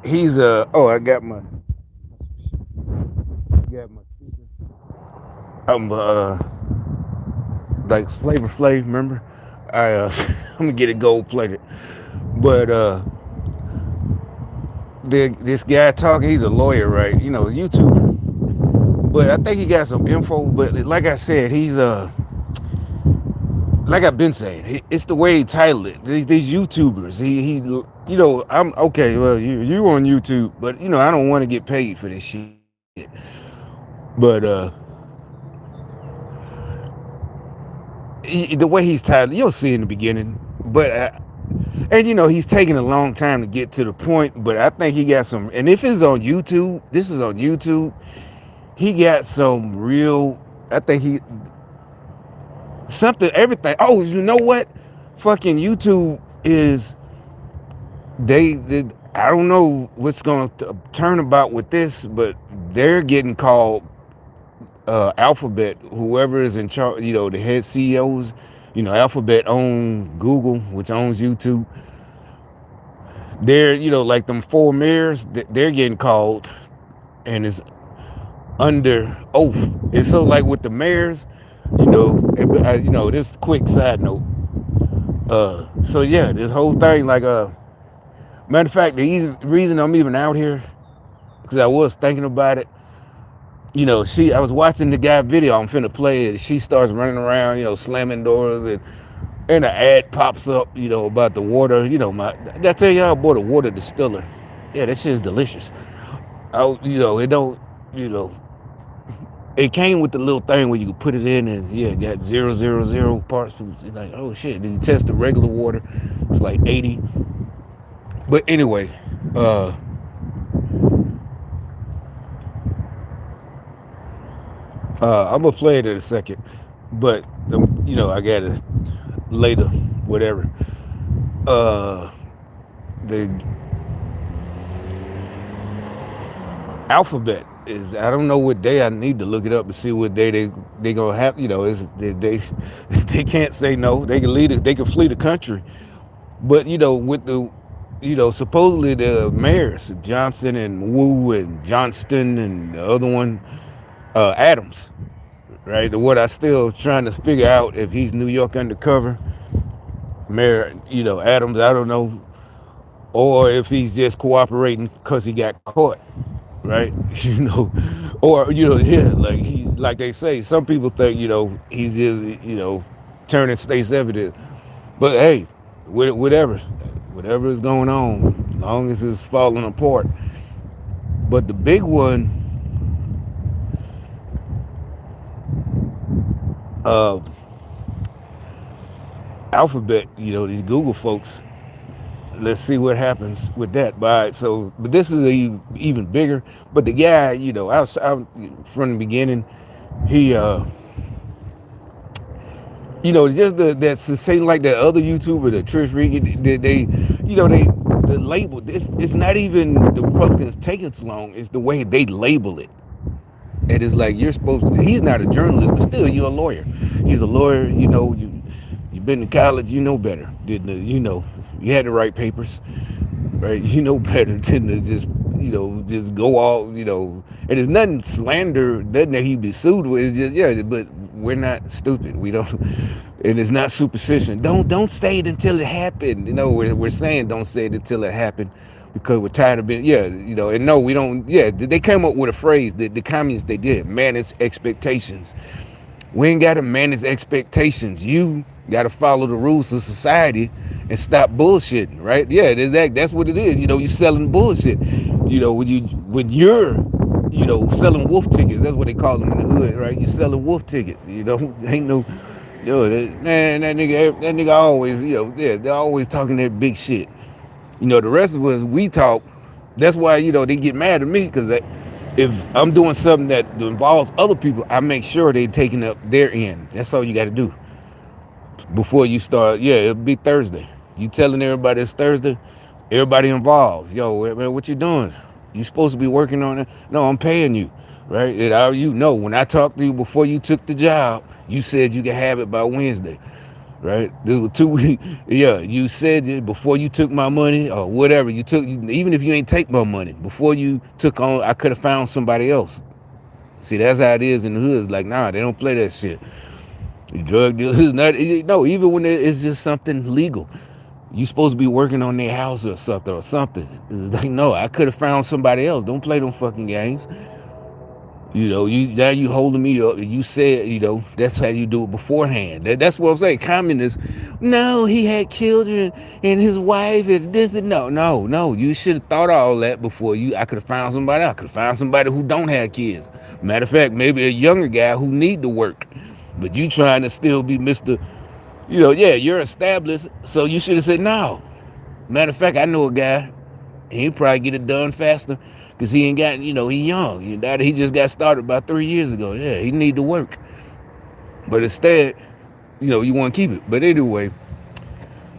he's oh, I got my speaker. I'm like Flavor Flav, remember? I I'm gonna get it gold plated. But this guy talking, he's a lawyer, right? You know, YouTuber. But I think he got some info. But like I said, he's like I've been saying, it's the way he titled it. These YouTubers, he, you know, I'm okay. Well, you on YouTube, but you know, I don't want to get paid for this shit. But the way he's titled, you'll see in the beginning. But and you know, he's taking a long time to get to the point. But I think he got some. And if it's on YouTube, this is on YouTube. He got some real. I think he something everything. Oh, you know what? Fucking YouTube is they I don't know what's going to turn about with this, but they're getting called Alphabet, whoever is in charge, you know, the head CEOs, you know, Alphabet own Google, which owns YouTube. They're, you know, like them four mayors, they're getting called, and it's under oath. It's so like with the mayors, you know, this quick side note. So yeah, this whole thing, like, matter of fact, the reason I'm even out here, because I was thinking about it. You know, I was watching the guy video. I'm finna play it. She starts running around, you know, slamming doors, and an ad pops up, you know, about the water. You know, did I tell y'all I bought a water distiller? Yeah, that shit's delicious. You know, it don't, you know, it came with the little thing where you could put it in, and yeah, it got 000 parts. It's like, oh shit. Did you test the regular water? It's like 80. But anyway, uh, I'm gonna play it in a second. But you know, I got it later, whatever. Uh, the Alphabet is, I don't know what day. I need to look it up to see what day they gonna have. You know, they can't say no. They can lead it. They can flee the country. But you know, with the, you know, supposedly the mayors Johnson and Wu and Johnston and the other one, Adams, right? The what I still trying to figure out if he's New York undercover Mayor. You know, Adams. I don't know, or if he's just cooperating because he got caught, right? You know, or you know, yeah, like they say, some people think, you know, he's just, you know, turning state's evidence. But hey, whatever is going on, as long as it's falling apart. But the big one, uh, Alphabet, you know, these Google folks. Let's see what happens with that. But this is even bigger. But the guy, you know, out from the beginning, he, you know, just that same like that other YouTuber, the Trish Regan, you know, the label. It's not even the Republicans taking too long. It's the way they label it. And it's like you're supposed to. He's not a journalist, but still, you're a lawyer. He's a lawyer. You know, you've been to college. You know better. Didn't you know? You had to write papers, right? You know better than to just, you know, just go all, you know. And it's nothing slander, nothing that he'd be sued with. It's just, yeah, but we're not stupid. We don't, and it's not superstition. Don't say it until it happened. You know, we're saying don't say it until it happened, because we're tired of being, yeah, you know. And no, we don't. Yeah, they came up with a phrase that the communists, they did manage expectations. We ain't got to manage expectations. You got to follow the rules of society and stop bullshitting, right? Yeah, that's what it is. You know, you're selling bullshit. You know, when you're, you know, selling wolf tickets. That's what they call them in the hood, right? You're selling wolf tickets. You know, ain't no, yo, man, that nigga always, you know, yeah, they're always talking that big shit. You know, the rest of us, we talk. That's why, you know, they get mad at me, because if I'm doing something that involves other people, I make sure they're taking up their end. That's all you got to do before you start. Yeah, it'll be Thursday. You telling everybody it's Thursday, everybody involved. Yo, man, what you doing? You supposed to be working on it. No, I'm paying you, right? You know, when I talked to you before you took the job, you said you could have it by Wednesday, right? This was 2 weeks. Yeah, you said it before you took my money or whatever. You took, even if you ain't take my money, before you took on, I could have found somebody else. See, that's how it is in the hood. It's like, nah, they don't play that shit. Drug dealers, not, no, even when it's just something legal. You supposed to be working on their house or something. It's like, no, I could have found somebody else. Don't play them fucking games. Now you holding me up. You said, that's how you do it beforehand. That's what I'm saying. Communists, no, he had children and his wife and this and no. You should have thought of all that before I could have found somebody. I could have found somebody who don't have kids. Matter of fact, maybe a younger guy who need to work. But you trying to still be Mr. You're established, so you should have said no. Matter of fact, I know a guy, he'd probably get it done faster because he ain't got, he young. He just got started about 3 years ago. Yeah, he need to work. But instead, you want to keep it. But anyway,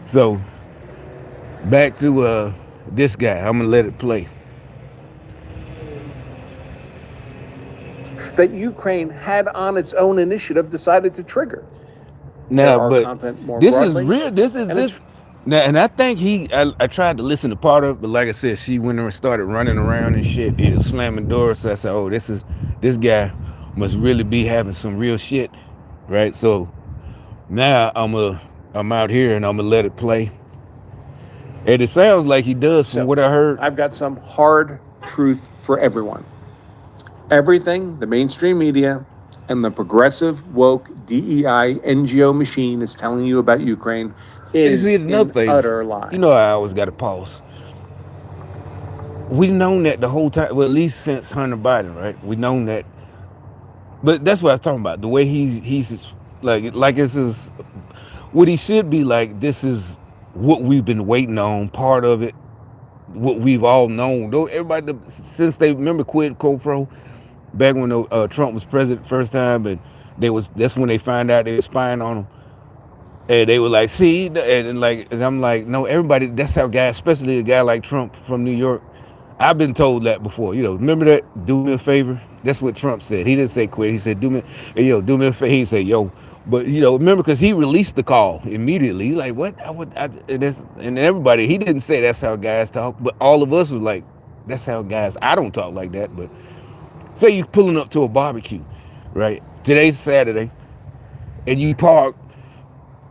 so back to this guy. I'm going to let it play. That Ukraine had on its own initiative decided to trigger. Now, but this broadly. Is real. This is this. Now, and I think I tried to listen to part of it, but like I said, she went and started running around and shit, slamming doors. So I said, oh, this guy must really be having some real shit, right? So now I'm out here and I'm gonna let it play. And it sounds like he does from what I heard. I've got some hard truth for everyone. Everything the mainstream media and the progressive, woke, DEI, NGO machine is telling you about Ukraine is an utter lie. I always got to pause. We've known that the whole time, well, at least since Hunter Biden, right? We've known that. But that's what I was talking about. The way he's like this is what he should be like. This is what we've been waiting on, part of it, what we've all known. Everybody, since they remember Quid Pro Quo, back when Trump was president first time, and that's when they find out they were spying on him, and they were like, see, and I'm like, no, everybody, that's how guys, especially a guy like Trump from New York. I've been told that before. Remember that? Do me a favor. That's what Trump said. He didn't say quit. He said, do me a favor. He said, yo. But remember, because he released the call immediately. He's like, what? And everybody, he didn't say that's how guys talk, but all of us was like, that's how guys. I don't talk like that, but say you pulling up to a barbecue, right? Today's Saturday, and you park,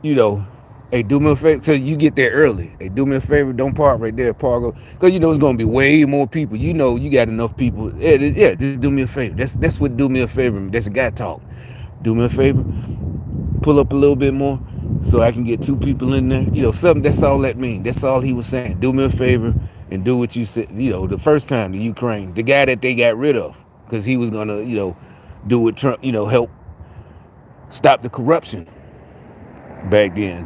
hey, do me a favor. So you get there early. Hey, do me a favor. Don't park right there. Park, because it's gonna be way more people. You got enough people. Yeah, just do me a favor. That's what do me a favor. That's a guy talk. Do me a favor. Pull up a little bit more, so I can get 2 people in there. Something. That's all that means. That's all he was saying. Do me a favor and do what you said. The first time the Ukraine, the guy that they got rid of, because he was gonna, do what Trump, help stop the corruption back then.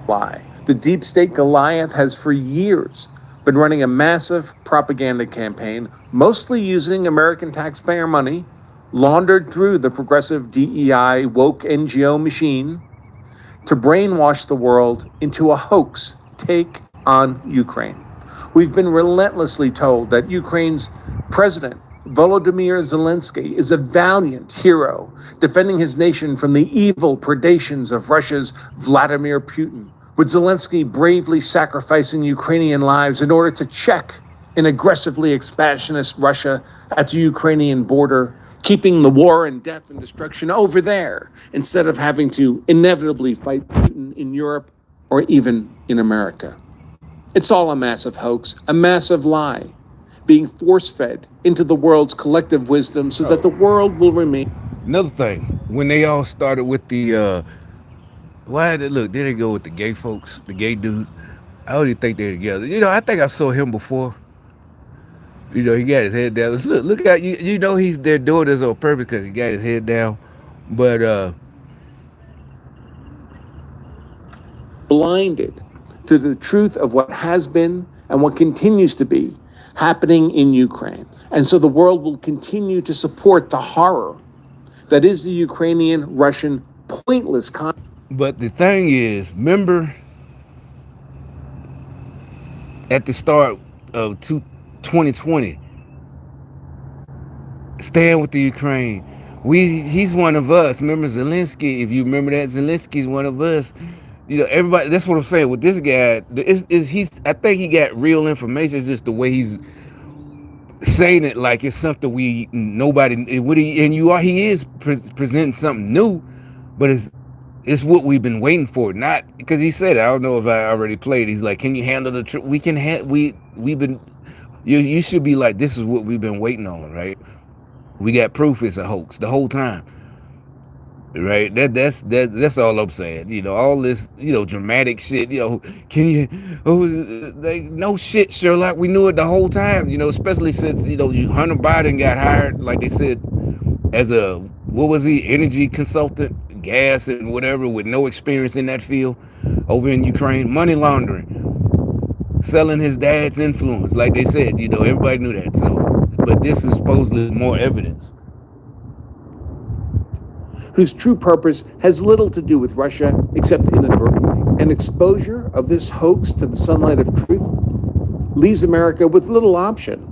Why? The deep state Goliath has for years been running a massive propaganda campaign, mostly using American taxpayer money, laundered through the progressive DEI woke NGO machine, to brainwash the world into a hoax take on Ukraine. We've been relentlessly told that Ukraine's president, Volodymyr Zelensky, is a valiant hero, defending his nation from the evil predations of Russia's Vladimir Putin, with Zelensky bravely sacrificing Ukrainian lives in order to check an aggressively expansionist Russia at the Ukrainian border, keeping the war and death and destruction over there, instead of having to inevitably fight Putin in Europe or even in America. It's all a massive hoax, a massive lie, being force-fed into the world's collective wisdom so that the world will remain. Another thing, when they all started with the, there they go with the gay folks, the gay dude. I don't even think they're together. I think I saw him before. He got his head down. Look at they're doing this on purpose because he got his head down. But blinded to the truth of what has been and what continues to be happening in Ukraine. And so the world will continue to support the horror that is the Ukrainian-Russian pointless conflict. But the thing is, remember at the start of 2020, stand with the Ukraine. he's one of us. Remember Zelensky? If you remember that, Zelensky's one of us. Everybody. That's what I'm saying with this guy. He's. I think he got real information. It's just the way he's saying it like it's something nobody. What he and you are. He is presenting something new, but it's what we've been waiting for. Not because he said it. I don't know if I already played. He's like, can you handle the truth? We can. We've been. You should be like, this is what we've been waiting on, right? We got proof it's a hoax the whole time, right? That's all I'm saying. All this, dramatic shit. Can you? Oh, like no shit, Sherlock. We knew it the whole time. Especially since Hunter Biden got hired, like they said, as a what was he, energy consultant, gas and whatever, with no experience in that field over in Ukraine, money laundering, selling his dad's influence, like they said. Everybody knew that. So, but this is supposedly more evidence. Whose true purpose has little to do with Russia except inadvertently. An exposure of this hoax to the sunlight of truth leaves America with little option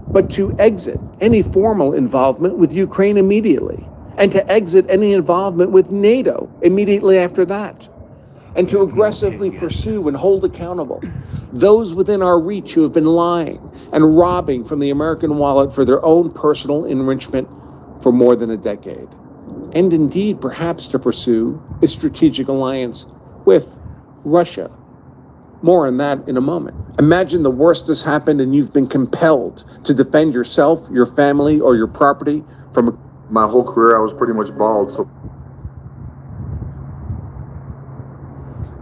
but to exit any formal involvement with Ukraine immediately, and to exit any involvement with NATO immediately after that, and to aggressively pursue and hold accountable those within our reach who have been lying and robbing from the American wallet for their own personal enrichment for more than a decade. And indeed, perhaps to pursue a strategic alliance with Russia. More on that in a moment. Imagine the worst has happened and you've been compelled to defend yourself, your family, or your property from... My whole career, I was pretty much bald, so...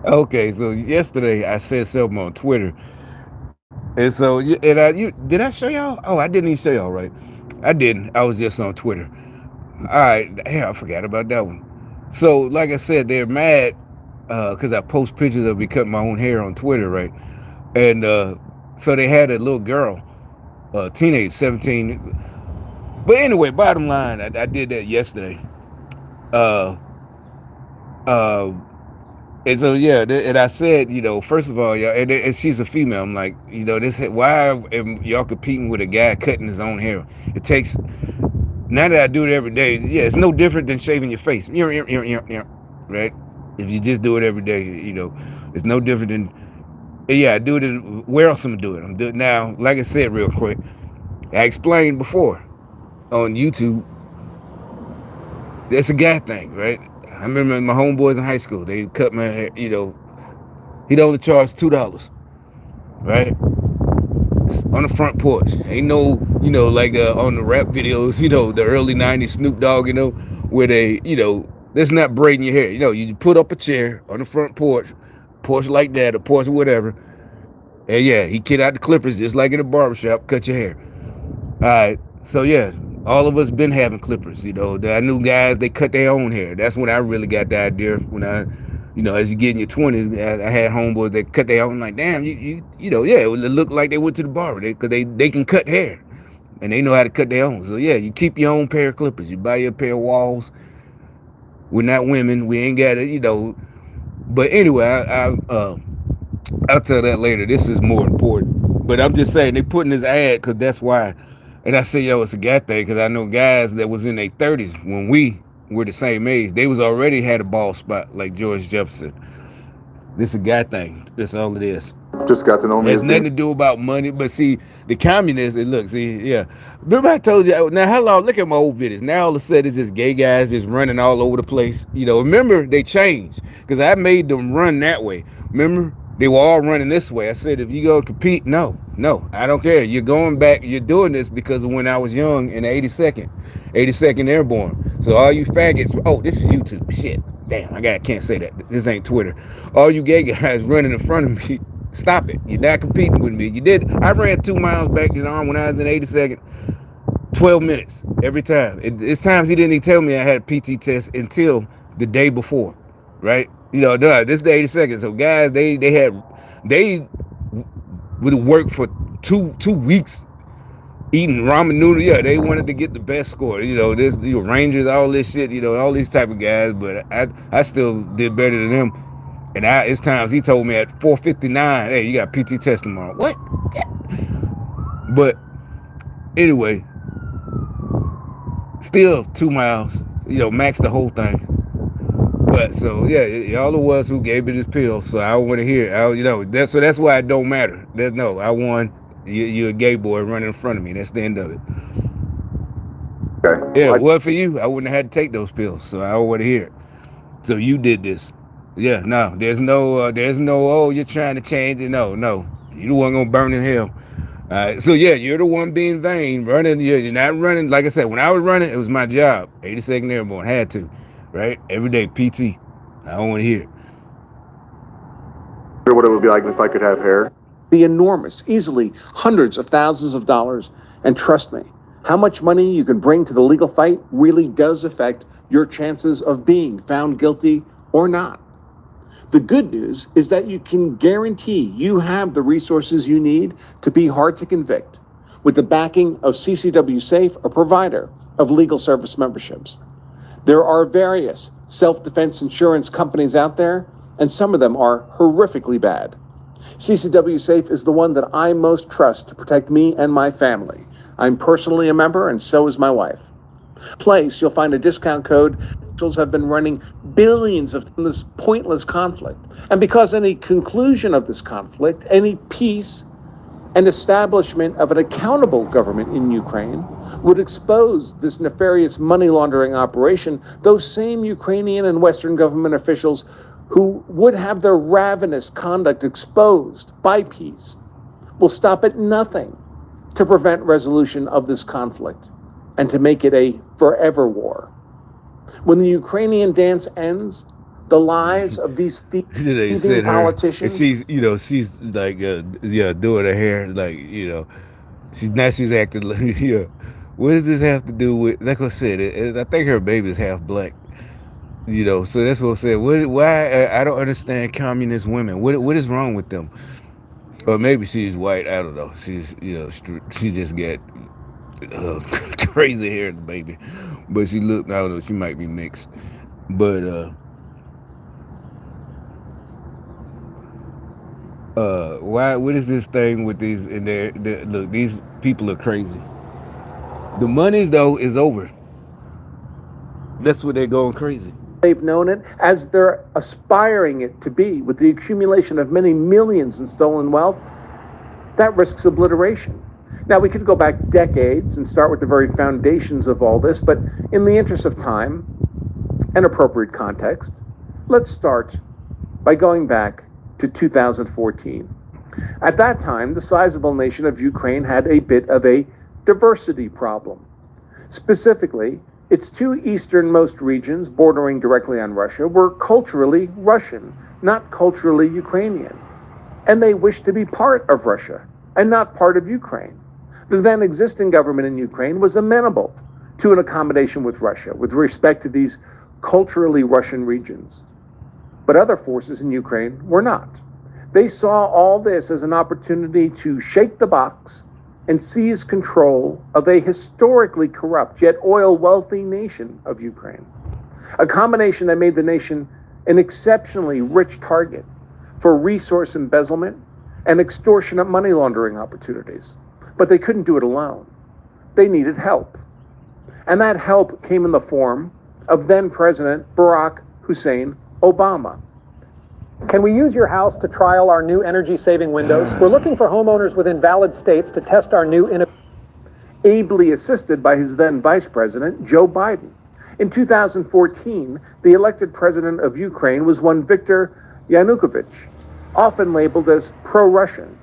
Okay, so yesterday I said something on Twitter, and so did I show y'all? Oh, I didn't even show y'all, right? I didn't. I was just on Twitter. All right, I forgot about that one. So, like I said, they're mad because I post pictures of me cutting my own hair on Twitter, right? And so they had a little girl, teenage, 17. But anyway, bottom line, I did that yesterday. And so and I said, first of all, y'all, and she's a female. I'm like, why am y'all competing with a guy cutting his own hair? It takes. Now that I do it every day, it's no different than shaving your face, right? If you just do it every day, it's no different than. I do it. Where else am I doing it? I'm doing it now. Like I said, real quick, I explained before on YouTube. That's a guy thing, right? I remember my homeboys in high school. They cut my hair. He'd only charge $2, right? On the front porch. Ain't no, like on the rap videos, the early 90s Snoop Dogg, where they, that's not braiding your hair. You put up a chair on the front porch like that, or porch or whatever. And he get out the clippers just like in a barbershop, cut your hair. All right. So all of us been having clippers. I knew guys, they cut their own hair. That's when I really got the idea. When I, as you get in your 20s, I had homeboys that cut their own. Like, damn, it looked like they went to the barber because they can cut hair, and they know how to cut their own. So you keep your own pair of clippers. You buy your pair of Walls. We're not women. We ain't got it. But anyway, I'll tell that later. This is more important. But I'm just saying they putting this ad because that's why. And I say, it's a guy thing because I know guys that was in their 30s when we were the same age. They was already had a bald spot like George Jefferson. This is a guy thing. That's all it is. Just got to know me. It has nothing to do about money. But see, the communists, remember I told you, now how long, look at my old videos. Now all of a sudden it's just gay guys just running all over the place. Remember they changed because I made them run that way. Remember? They were all running this way. I said, if you go compete, no, I don't care. You're going back. You're doing this because of when I was young in the 82nd Airborne. So all you faggots, this is YouTube. Shit, damn, I can't say that. This ain't Twitter. All you gay guys running in front of me, stop it. You're not competing with me. You did. I ran 2 miles back to the arm when I was in 82nd. 12 minutes every time. It's times he didn't even tell me I had a PT test until the day before, right? This is the 82nd. So guys, they would work for two weeks eating ramen noodle. They wanted to get the best score. Rangers, all this shit. All these type of guys. But I still did better than them. And it's times he told me at 4:59, hey, you got PT test tomorrow. What? But anyway, Still 2 miles, max the whole thing. But so yeah, y'all the ones who gave me this pill, so I want to hear it. That's why it don't matter. I won. You're a gay boy running in front of me. That's the end of it. Okay. Yeah, Well, well for you, I wouldn't have had to take those pills, so I don't want to hear it. So you did this. Yeah, no, there's no, oh, you're trying to change it. No, you the one gonna burn in hell. So yeah, you're the one being vain, running. You're not running. Like I said, when I was running, it was my job. 82nd Airborne had to, right? Every day, PT. I don't want to hear it. what it would be like if I could have hair. Be enormous, easily hundreds of thousands of dollars. And trust me, how much money you can bring to the legal fight really does affect your chances of being found guilty or not. The good news is that you can guarantee you have the resources you need to be hard to convict with the backing of CCW Safe, a provider of legal service memberships. There are various self-defense insurance companies out there, and some of them are horrifically bad. CCW Safe is the one that I most trust to protect me and my family. I'm personally a member, and so is my wife. Place, you'll find a discount code. Have been running billions of this pointless conflict. And because any conclusion of this conflict, any peace and establishment of an accountable government in Ukraine would expose this nefarious money laundering operation, those same Ukrainian and Western government officials who would have their ravenous conduct exposed by peace will stop at nothing to prevent resolution of this conflict and to make it a forever war. When the Ukrainian dance ends, the lives of these thieving politicians. She's like, doing her hair, like, she's acting like, yeah. What does this have to do with? Like I said, I think her baby's half black. So that's what I'm saying. Why I don't understand communist women. What is wrong with them? Or maybe she's white. I don't know. She's she just got crazy hair, the baby. But she looked. I don't know. She might be mixed. But what is this thing with these in there? Look, these people are crazy. The money though is over. That's what they're going crazy. They've known it as they're aspiring it to be, with the accumulation of many millions in stolen wealth. That risks obliteration. Now, we could go back decades and start with the very foundations of all this, but in the interest of time and appropriate context, let's start by going back to 2014. At that time, the sizable nation of Ukraine had a bit of a diversity problem. Specifically, its two easternmost regions bordering directly on Russia were culturally Russian, not culturally Ukrainian, and they wished to be part of Russia and not part of Ukraine. The then existing government in Ukraine was amenable to an accommodation with Russia with respect to these culturally Russian regions. But other forces in Ukraine were not. They saw all this as an opportunity to shake the box and seize control of a historically corrupt yet oil-wealthy nation of Ukraine. A combination that made the nation an exceptionally rich target for resource embezzlement and extortionate money laundering opportunities. But they couldn't do it alone. They needed help. And that help came in the form of then-President Barack Hussein Obama. Can we use your house to trial our new energy-saving windows? We're looking for homeowners within valid states to test our new ably assisted by his then Vice President, Joe Biden. In 2014, the elected president of Ukraine was one Viktor Yanukovych, often labeled as pro-Russian.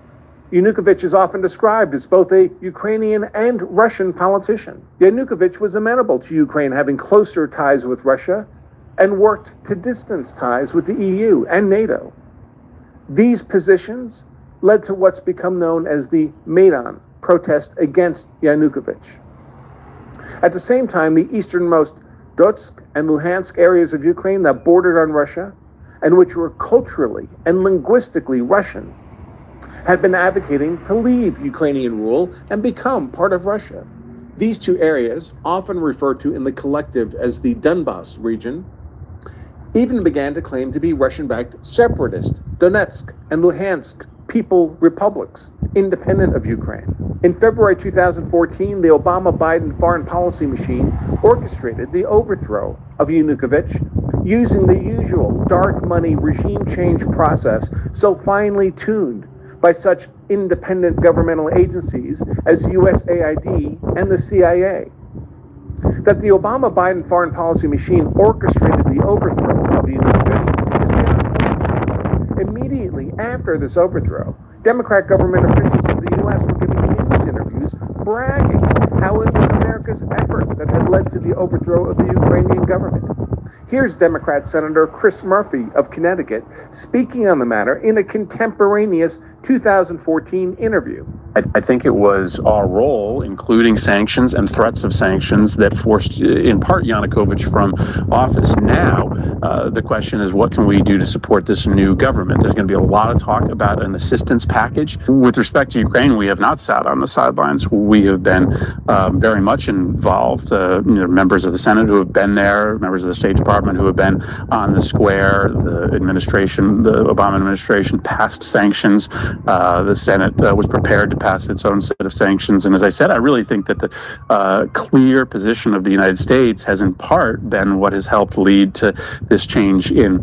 Yanukovych is often described as both a Ukrainian and Russian politician. Yanukovych was amenable to Ukraine having closer ties with Russia and worked to distance ties with the EU and NATO. These positions led to what's become known as the Maidan protest against Yanukovych. At the same time, the easternmost Donetsk and Luhansk areas of Ukraine that bordered on Russia and which were culturally and linguistically Russian had been advocating to leave Ukrainian rule and become part of Russia. These two areas, often referred to in the collective as the Donbas region, even began to claim to be Russian-backed separatist Donetsk and Luhansk people republics, independent of Ukraine. In February 2014, the Obama-Biden foreign policy machine orchestrated the overthrow of Yanukovych using the usual dark money regime change process so finely tuned by such independent governmental agencies as USAID and the CIA. That the Obama-Biden foreign policy machine orchestrated the overthrow of Yanukovych is beyond question. Immediately after this overthrow, Democrat government officials of the U.S. were giving news interviews bragging how it was America's efforts that had led to the overthrow of the Ukrainian government. Here's Democrat Senator Chris Murphy of Connecticut speaking on the matter in a contemporaneous 2014 interview. I think it was our role, including sanctions and threats of sanctions, that forced, in part, Yanukovych from office. Now, the question is, what can we do to support this new government? There's going to be a lot of talk about an assistance package. With respect to Ukraine, we have not sat on the sidelines. We have been very much involved. Members of the Senate who have been there, members of the State Department who have been on the square. The administration, the Obama administration, passed sanctions. The Senate was prepared to pass its own set of sanctions. And as I said, I really think that the clear position of the United States has in part been what has helped lead to this change in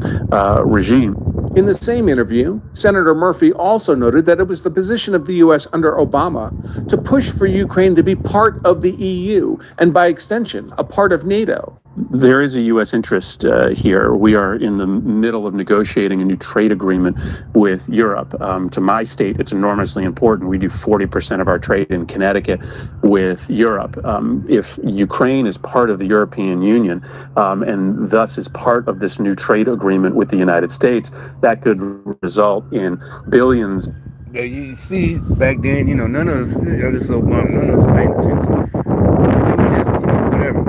regime. In the same interview, Senator Murphy also noted that it was the position of the U.S. under Obama to push for Ukraine to be part of the EU and, by extension, a part of NATO. There is a U.S. interest here. We are in the middle of negotiating a new trade agreement with Europe. To my state, it's enormously important. We do 40% of our trade in Connecticut with Europe. If Ukraine is part of the European Union and thus is part of this new trade agreement with the United States, that could result in billions. You see, back then, none of us, none of us paying attention. It was just, whatever.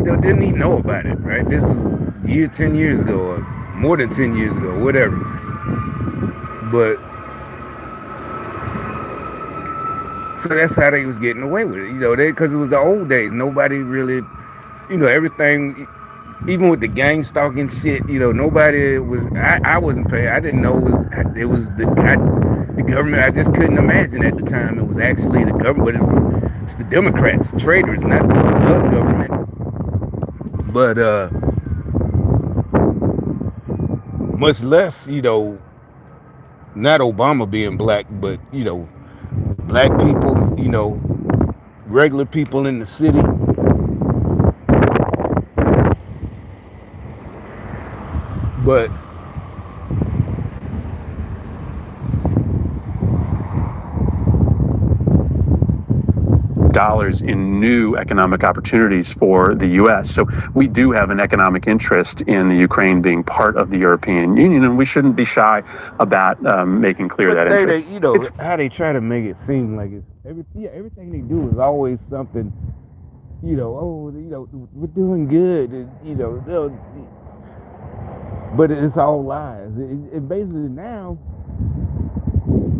Didn't even know about it, right? This is 10 years ago, or more than 10 years ago, whatever. But so that's how they was getting away with it, because it was the old days. Nobody really, everything, even with the gang stalking shit, nobody was. I wasn't paying. I didn't know it was the government. I just couldn't imagine at the time it was actually the government. But it's the Democrats, traitors, not the government. But much less, not Obama being black, but black people, regular people in the city. But dollars in new economic opportunities for the U.S. So we do have an economic interest in the Ukraine being part of the European Union, and we shouldn't be shy about making clear that interest. How they try to make it seem like it's everything they do is always something, we're doing good, but it's all lies. It basically now,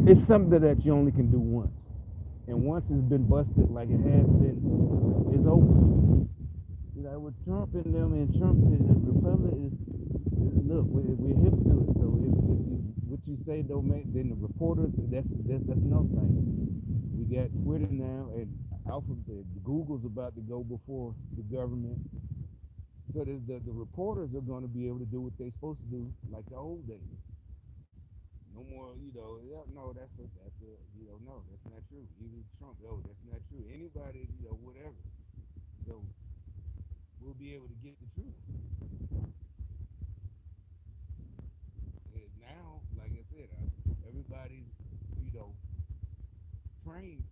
it's something that you only can do once. And once it's been busted like it has been, it's over. With Trump and them and Trump and the Republic, look, we're hip to it. So if what you say don't make, then the reporters, that's another thing. We got Twitter now, and Alphabet, Google's about to go before the government. So the reporters are going to be able to do what they're supposed to do, like the old days. No more, no, that's no, that's not true. Even Trump, that's not true. Anybody, whatever. So we'll be able to get the truth. And now, like I said, everybody's, trained,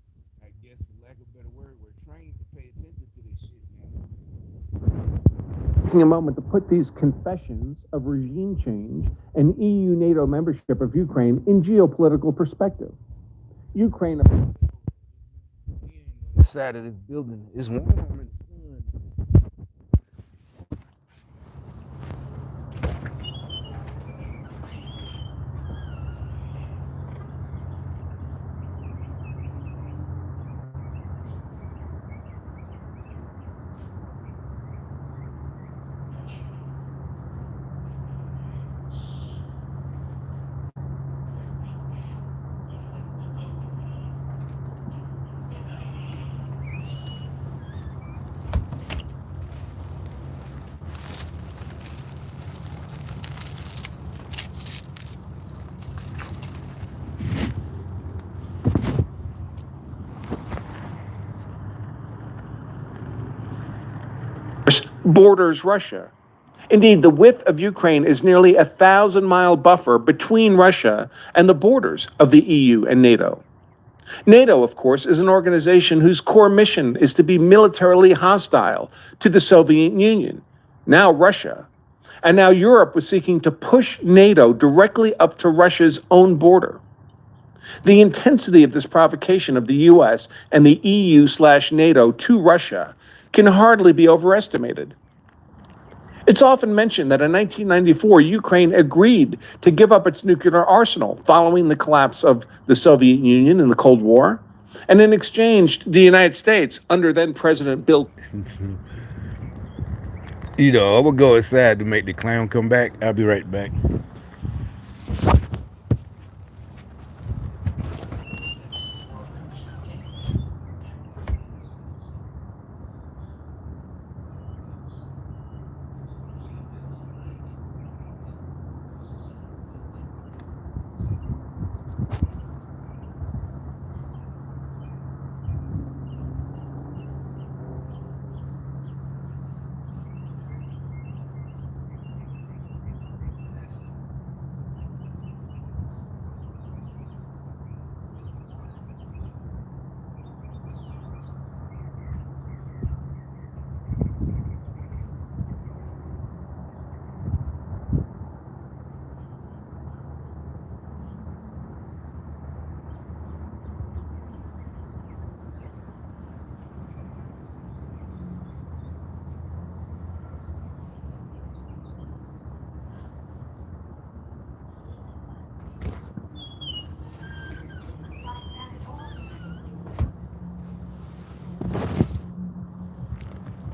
I guess, for lack of a better word, we're trained to pay attention to this shit now. Taking a moment to put these confessions of regime change and EU NATO membership of Ukraine in geopolitical perspective. Ukraine on the side of this building is warm in the sun. borders Russia. Indeed, the width of Ukraine is nearly a 1,000-mile buffer between Russia and the borders of the EU and NATO. NATO, of course, is an organization whose core mission is to be militarily hostile to the Soviet Union, now Russia. And now Europe was seeking to push NATO directly up to Russia's own border. The intensity of this provocation of the US and the EU/NATO to Russia can hardly be overestimated. It's often mentioned that in 1994, Ukraine agreed to give up its nuclear arsenal following the collapse of the Soviet Union in the Cold War. And in exchange, the United States, under then President Bill I'm gonna go inside to make the clown come back. I'll be right back.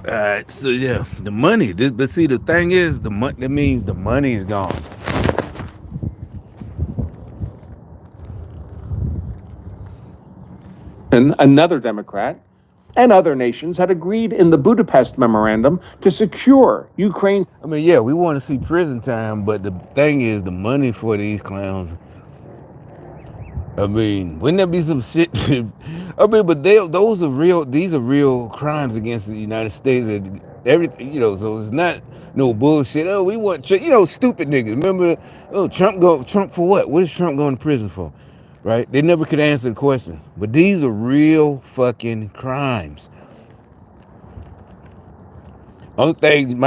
All right, so yeah, the money. But see, the thing is, that means the money is gone. another Democrat, and other nations had agreed in the Budapest Memorandum to secure Ukraine. I mean, yeah, we want to see prison time, but the thing is, the money for these clowns. I mean, wouldn't that be some shit? I mean, but those are real. These are real crimes against the United States and everything. So it's not no bullshit. Oh, we want stupid niggas. Remember? Oh, Trump for what? What is Trump going to prison for? Right? They never could answer the question. But these are real fucking crimes. Only thing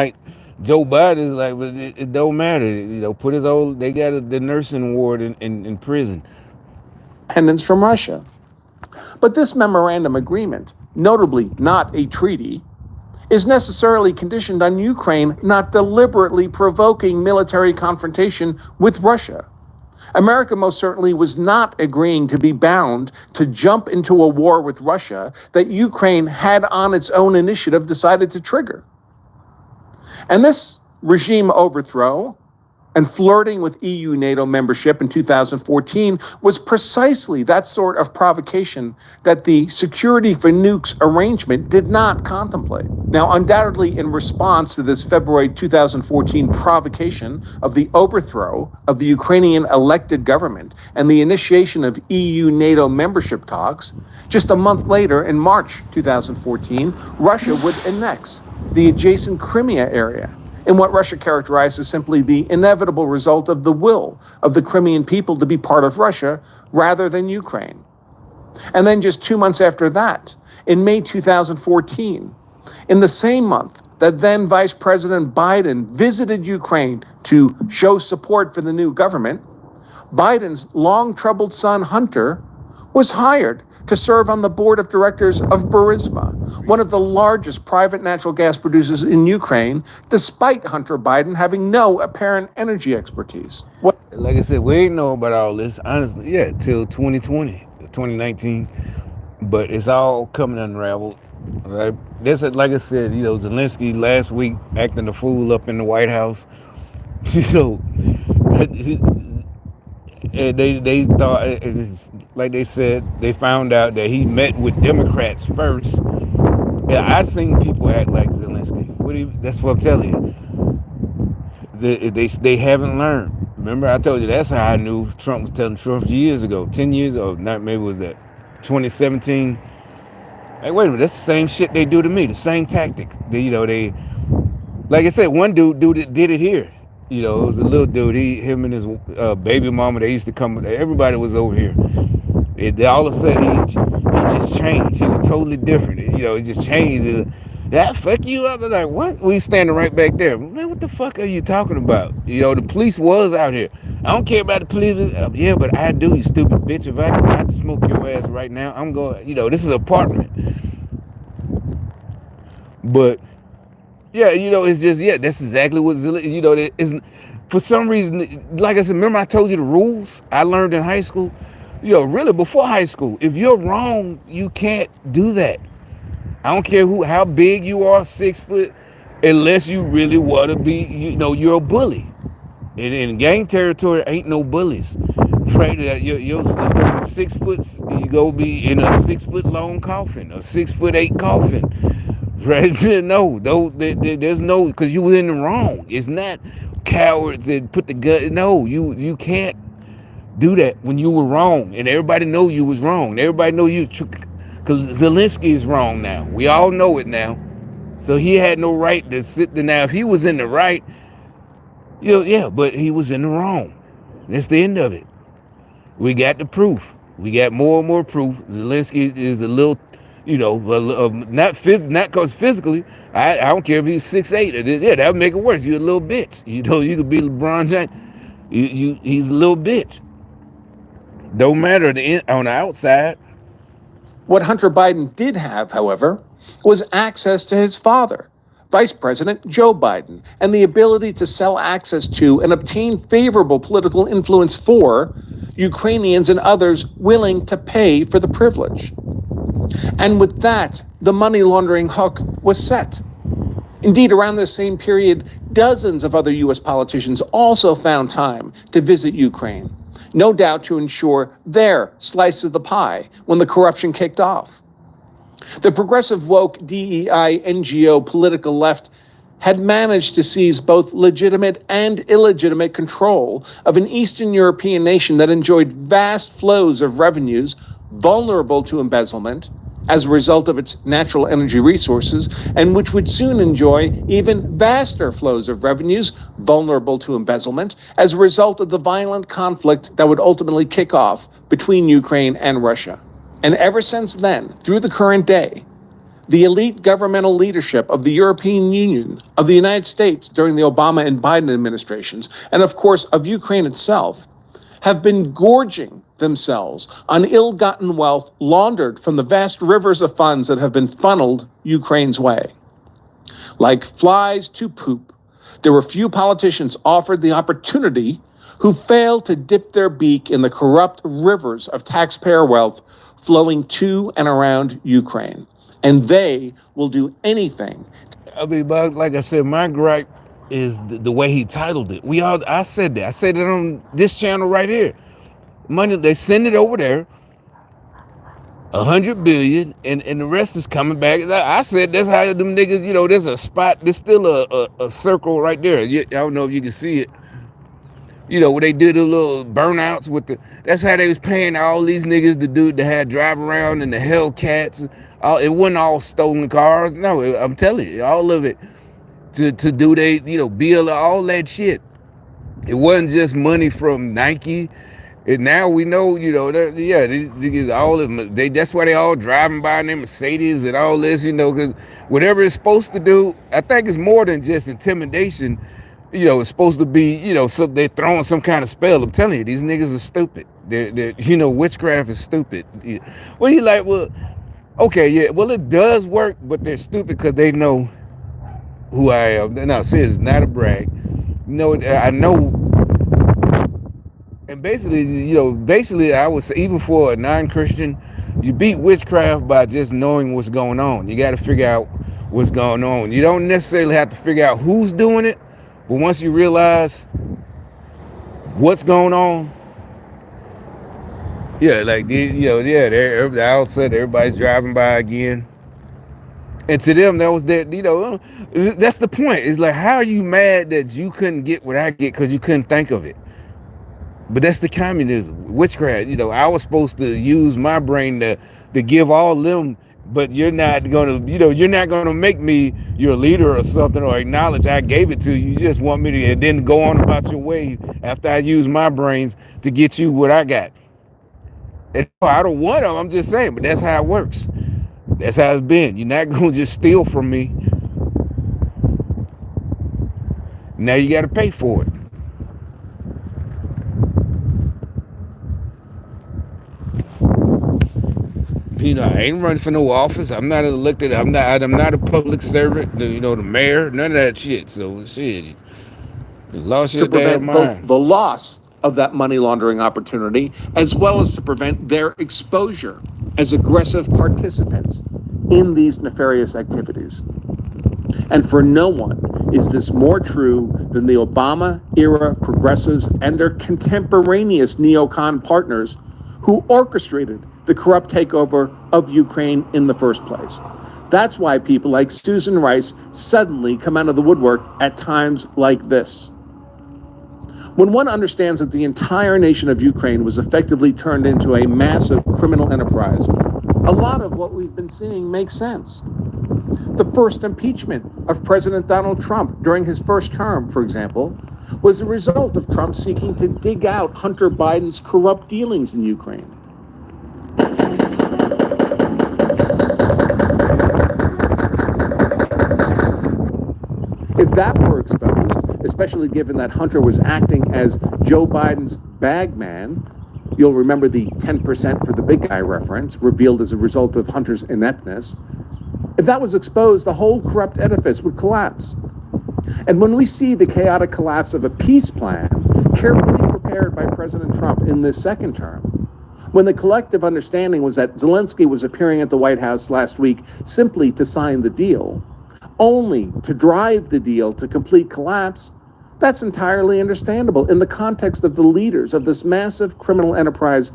Joe Biden is like, but it don't matter. Put his old. They got the nursing ward in prison. Independence from Russia. But this memorandum agreement, notably not a treaty, is necessarily conditioned on Ukraine not deliberately provoking military confrontation with Russia. America most certainly was not agreeing to be bound to jump into a war with Russia that Ukraine had on its own initiative decided to trigger. And this regime overthrow and flirting with EU-NATO membership in 2014 was precisely that sort of provocation that the Security for Nukes arrangement did not contemplate. Now, undoubtedly in response to this February 2014 provocation of the overthrow of the Ukrainian elected government and the initiation of EU-NATO membership talks, just a month later, in March 2014, Russia would annex the adjacent Crimea area, in what Russia characterized as simply the inevitable result of the will of the Crimean people to be part of Russia rather than Ukraine. And then just 2 months after that, in May 2014, in the same month that then Vice President Biden visited Ukraine to show support for the new government, Biden's long-troubled son, Hunter, was hired to serve on the board of directors of Burisma, one of the largest private natural gas producers in Ukraine, despite Hunter Biden having no apparent energy expertise. Like I said, we ain't know about all this, honestly, till 2020, 2019. But it's all coming unraveled. Right? That's like I said, Zelensky last week acting a fool up in the White House. And they thought, like they said, they found out that he met with Democrats first. Yeah, I've seen people act like Zelensky. That's what I'm telling you. They haven't learned. Remember, I told you that's how I knew Trump was telling Trump years ago, 10 years ago, not maybe was that 2017. Hey, wait a minute, that's the same shit they do to me, the same tactic. They Like I said, one dude did it here. You know, it was a little dude. Him and his baby mama. They used to come. Everybody was over here. All of a sudden, he just changed. He was totally different. You know, he just changed. That fuck you up. I was like, what? We standing right back there. Man, what the fuck are you talking about? You know, the police was out here. I don't care about the police. Yeah, but I do, you stupid bitch. If I had to smoke your ass right now, I'm going. You know, this is an apartment. But yeah, you know, it's just, yeah, that's exactly what, you know, it is. For some reason, like I said, remember I told you the rules I learned in high school? You know, really before high school, if you're wrong, you can't do that. I don't care how big you are, 6 foot, unless you really want to be, you know, you're a bully. And in gang territory, ain't no bullies. Afraid that you're 6 foot, you go be in a 6 foot long coffin, a 6'8" coffin. Right? No, there's no, because you were in the wrong. It's not cowards that put the gun. No, you can't do that when you were wrong, and everybody know you was wrong. Everybody know you, because Zelensky is wrong now. We all know it now. So he had no right to sit there. Now, if he was in the right, you know, yeah, but he was in the wrong. That's the end of it. We got the proof. We got more and more proof. Zelensky is a little, you know, not because physically. I don't care if he's 6'8". Yeah, that would make it worse. You're a little bitch. You know, you could be LeBron James. He's a little bitch. Don't matter on the outside. What Hunter Biden did have, however, was access to his father, Vice President Joe Biden, and the ability to sell access to and obtain favorable political influence for Ukrainians and others willing to pay for the privilege. And with that, the money laundering hook was set. Indeed, around this same period, dozens of other U.S. politicians also found time to visit Ukraine, no doubt to ensure their slice of the pie when the corruption kicked off. The progressive woke DEI NGO political left had managed to seize both legitimate and illegitimate control of an Eastern European nation that enjoyed vast flows of revenues vulnerable to embezzlement as a result of its natural energy resources, and which would soon enjoy even vaster flows of revenues vulnerable to embezzlement as a result of the violent conflict that would ultimately kick off between Ukraine and Russia. And ever since then, through the current day, the elite governmental leadership of the European Union, of the United States during the Obama and Biden administrations, and of course of Ukraine itself, have been gorging themselves on ill-gotten wealth laundered from the vast rivers of funds that have been funneled Ukraine's way. Like flies to poop, there were few politicians offered the opportunity who failed to dip their beak in the corrupt rivers of taxpayer wealth flowing to and around Ukraine. And they will do anything. I mean, but like I said, my gripe is the way he titled it. I said that. I said it on this channel right here. Money, they send it over there, 100 billion, and the rest is coming back. I said that's how them niggas, you know, there's a spot, there's still a circle right there. I don't know if you can see it. You know, where they did the little burnouts with that's how they was paying all these niggas to have drive around in the Hellcats. It wasn't all stolen cars. No, I'm telling you, all of it to do they, you know, build all that shit. It wasn't just money from Nike. And now we know, you know, yeah, these niggas, all of them, that's why they all driving by in their Mercedes and all this, you know, because whatever it's supposed to do, I think it's more than just intimidation. You know, it's supposed to be, you know, so they're throwing some kind of spell. I'm telling you, these niggas are stupid. They're you know, witchcraft is stupid. Well, you like, well, okay, yeah, well, it does work, but they're stupid because they know who I am. No, seriously, it's not a brag. No, I know. And basically, you know, I would say, even for a non-Christian, you beat witchcraft by just knowing what's going on. You got to figure out what's going on. You don't necessarily have to figure out who's doing it, but once you realize what's going on, yeah, like, you know, yeah, all of a sudden everybody's driving by again. And to them, that was that, you know, that's the point. It's like, how are you mad that you couldn't get what I get because you couldn't think of it? But that's the communism, witchcraft. You know, I was supposed to use my brain to give all them but you're not gonna, you're not gonna make me your leader or something, or acknowledge I gave it to you. You just want me to, and then go on about your way after I use my brains to get you what I got. And I don't want them. I'm just saying, but that's how it works. That's how it's been. You're not gonna just steal from me. Now you got to pay for it. I ain't running for no office. I'm not elected. I'm not a public servant. The mayor. None of that shit. So shit, you lost your To damn prevent both mind. the loss of that money laundering opportunity as well as to prevent their exposure as aggressive participants in these nefarious activities. And for no one is this more true than the Obama-era progressives and their contemporaneous neocon partners who orchestrated the corrupt takeover of Ukraine in the first place. That's why people like Susan Rice suddenly come out of the woodwork at times like this. When one understands that the entire nation of Ukraine was effectively turned into a massive criminal enterprise, a lot of what we've been seeing makes sense. The first impeachment of President Donald Trump during his first term, for example, was a result of Trump seeking to dig out Hunter Biden's corrupt dealings in Ukraine. If that were exposed, especially given that Hunter was acting as Joe Biden's bag man, you'll remember the 10% for the big guy reference revealed as a result of Hunter's ineptness. If that was exposed, the whole corrupt edifice would collapse. And when we see the chaotic collapse of a peace plan carefully prepared by President Trump in this second term, when the collective understanding was that Zelensky was appearing at the White House last week simply to sign the deal, only to drive the deal to complete collapse, that's entirely understandable in the context of the leaders of this massive criminal enterprise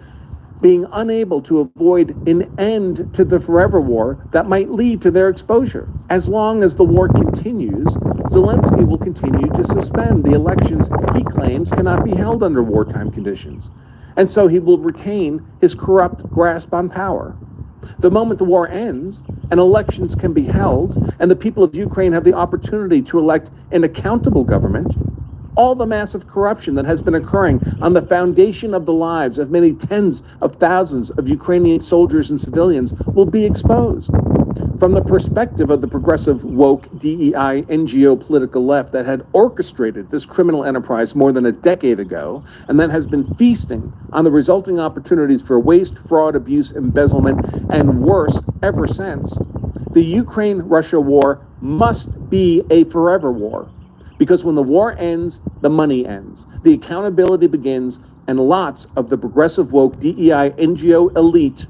being unable to avoid an end to the forever war that might lead to their exposure. As long as the war continues, Zelensky will continue to suspend the elections he claims cannot be held under wartime conditions. And so he will retain his corrupt grasp on power. The moment the war ends and elections can be held and the people of Ukraine have the opportunity to elect an accountable government, all the massive corruption that has been occurring on the foundation of the lives of many tens of thousands of Ukrainian soldiers and civilians will be exposed. From the perspective of the progressive, woke, DEI, NGO political left that had orchestrated this criminal enterprise more than a decade ago, and then has been feasting on the resulting opportunities for waste, fraud, abuse, embezzlement, and worse ever since, the Ukraine-Russia war must be a forever war. Because when the war ends, the money ends, the accountability begins, and lots of the progressive, woke, DEI, NGO elite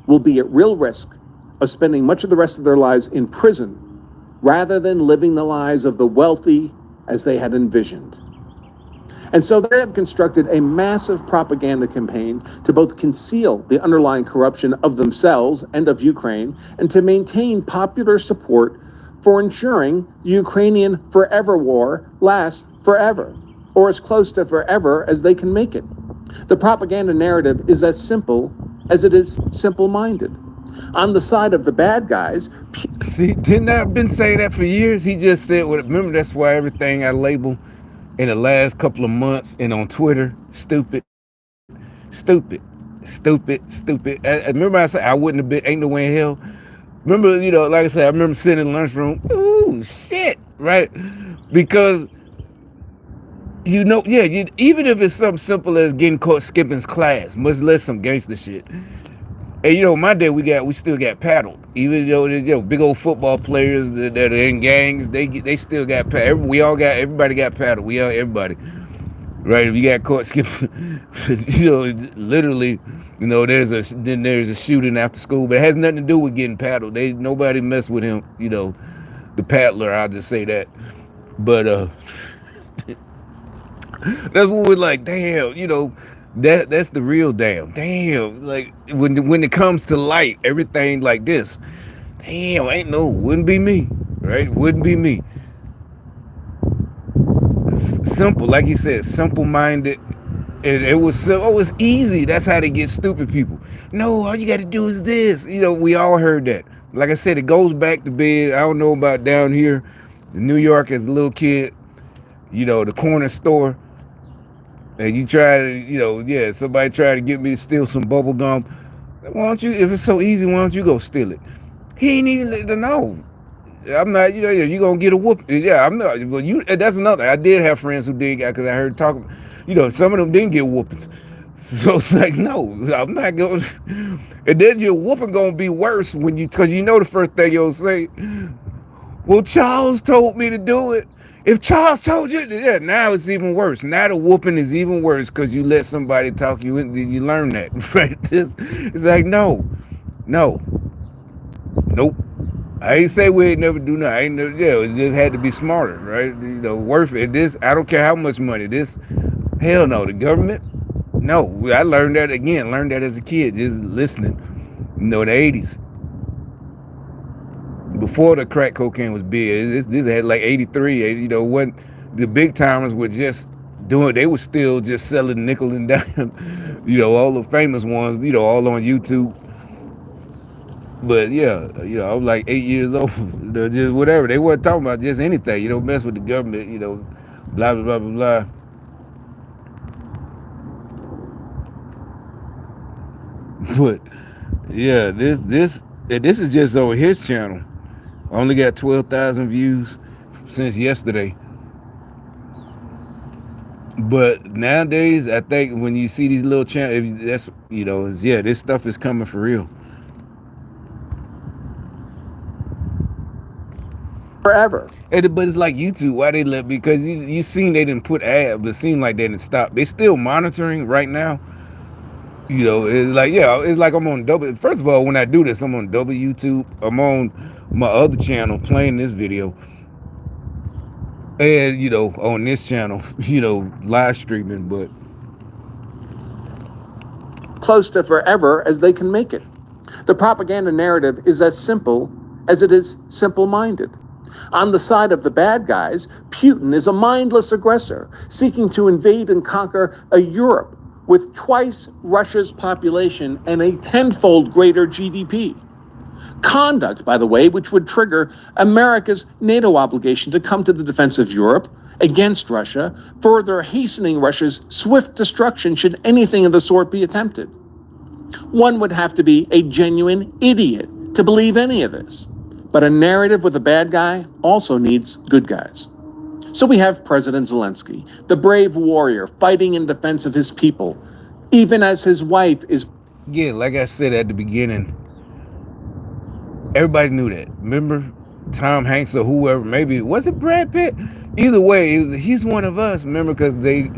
will be at real risk of spending much of the rest of their lives in prison rather than living the lives of the wealthy as they had envisioned. And so they have constructed a massive propaganda campaign to both conceal the underlying corruption of themselves and of Ukraine, and to maintain popular support for ensuring the Ukrainian forever war lasts forever, or as close to forever as they can make it. The propaganda narrative is as simple as it is simple-minded. On the side of the bad guys... See, didn't I been saying that for years? He just said, remember, that's why everything I label in the last couple of months and on Twitter, stupid. I remember I said I wouldn't have been, ain't no way in hell. Remember, like I said, I remember sitting in the lunchroom, ooh, shit, right? Because, even if it's something simple as getting caught skipping class, much less some gangster shit. And, my day, we still got paddled. Even though, big old football players that are in gangs, they still got paddled. Everybody got paddled. Everybody. Right? If you got caught skipping, literally, there's a shooting after school, but it has nothing to do with getting paddled. Nobody messed with him, the paddler, I'll just say that. But that's what we're like, damn, that's the real damn. Like when it comes to light, everything like this, damn, wouldn't be me, right? Wouldn't be me. Simple, like you said, simple-minded it was so, oh, it's easy. That's how they get stupid people. No, all you got to do is this. We all heard that. Like I said, it goes back to bed. I don't know about down here in New York as a little kid, the corner store. And you try to, somebody tried to get me to steal some bubble gum. Why don't you, if it's so easy, why don't you go steal it? He ain't even let to know. I'm not, you're going to get a whoop. Yeah, I'm not. Well, that's another. I did have friends who did, because I heard talking, some of them didn't get whoopings. So it's like, no, I'm not going. And then your whooping going to be worse because the first thing you'll say, well, Charles told me to do it. If Charles told you, yeah, now it's even worse. Now the whooping is even worse because you let somebody talk you into. You learn that, right? It's like, no, nope. I ain't say we ain't never do nothing. I ain't never, it just had to be smarter, right? Worth it. This, I don't care how much money. This, hell no. The government, no. I learned that as a kid, just listening. The 80s. Before the crack cocaine was big, this had like 83, when the big timers were just doing, they were still just selling nickel and dime, all the famous ones, all on YouTube. But yeah, I was like 8 years old, just whatever. They weren't talking about just anything, mess with the government, blah, blah, blah, blah, blah. But yeah, this is just on his channel. Only got 12,000 views since yesterday. But nowadays, I think when you see these little channels, that's this stuff is coming for real. Forever. But it's like YouTube. Why they let? Because you seen they didn't put ads, but it seemed like they didn't stop. They still monitoring right now. It's like, it's like I'm on double. First of all, when I do this, I'm on double YouTube. I'm on my other channel playing this video. And, on this channel, live streaming, but. Close to forever as they can make it. The propaganda narrative is as simple as it is simple-minded. On the side of the bad guys, Putin is a mindless aggressor seeking to invade and conquer a Europe with twice Russia's population and a tenfold greater GDP. Conduct, by the way, which would trigger America's NATO obligation to come to the defense of Europe against Russia, further hastening Russia's swift destruction should anything of the sort be attempted. One would have to be a genuine idiot to believe any of this. But a narrative with a bad guy also needs good guys. So we have President Zelensky, the brave warrior fighting in defense of his people, even as his wife is... Yeah, like I said at the beginning, everybody knew that. Remember Tom Hanks or whoever, maybe, was it Brad Pitt? Either way, he's one of us, remember, because they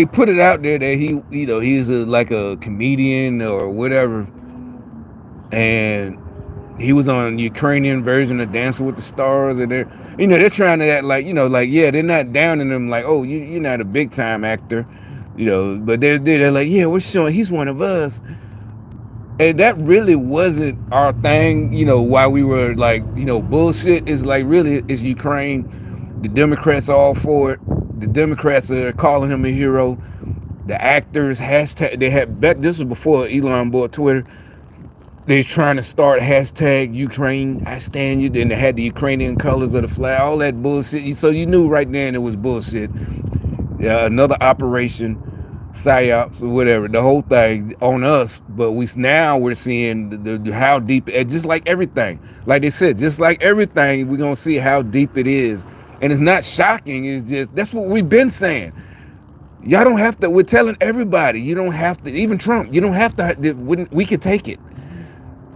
put it out there that he's like a comedian or whatever. And he was on Ukrainian version of Dancing with the Stars, and they're trying to act like, they're not downing him like, oh, you're not a big time actor, but they're like, yeah, we're showing he's one of us. And that really wasn't our thing, while we were like, bullshit is like, really, it's Ukraine. The Democrats are all for it. The Democrats are calling him a hero. The actors, hashtag, this was before Elon bought Twitter. They're trying to start hashtag Ukraine, I stand you. Then they had the Ukrainian colors of the flag, all that bullshit. So you knew right then it was bullshit. Another operation, psyops or whatever, the whole thing on us. But we're seeing how deep, just like everything. Like they said, just like everything, we're going to see how deep it is. And it's not shocking. It's just, that's what we've been saying. Y'all don't have to, we're telling everybody, you don't have to, even Trump, you don't have to, we could take it.